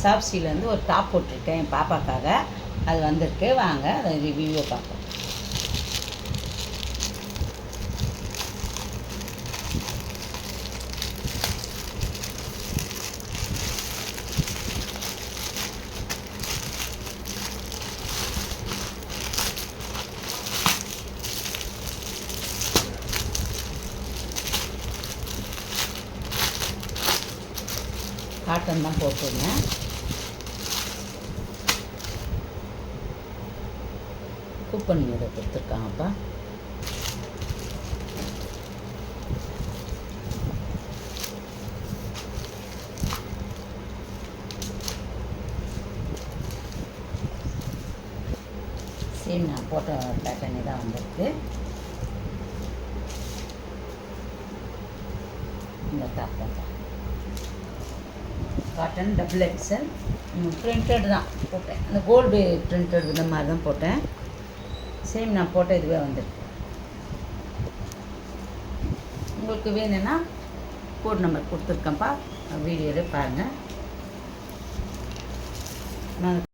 சாப்ஸிலேருந்து ஒரு டாப் போட்டிருக்கேன் என் பாப்பாக்காக. அது வந்திருக்கு, வாங்க அதை ரிவ்யூவை பார்ப்போம். காட்டன் தான் போட்டுருந்தேன். கூப்பன் இதை கொடுத்துருக்காங்கப்பா. சேம் நான் போட்ட பேட்டர்னே தான் வந்திருக்கு. இந்த டாப் தான் காட்டன் டபுள் எக்ஸல் பிரிண்டட் தான் போட்டேன். அந்த கோல்டு பிரிண்டட் இந்த மாதிரி தான் போட்டேன். சேம் நான் போட்ட இதுவே வந்திருக்கு. உங்களுக்கு வேணும்னா கோட் நம்பர் கொடுத்துருக்கேன்ப்பா, வீடியோவில் பாருங்கள். நான்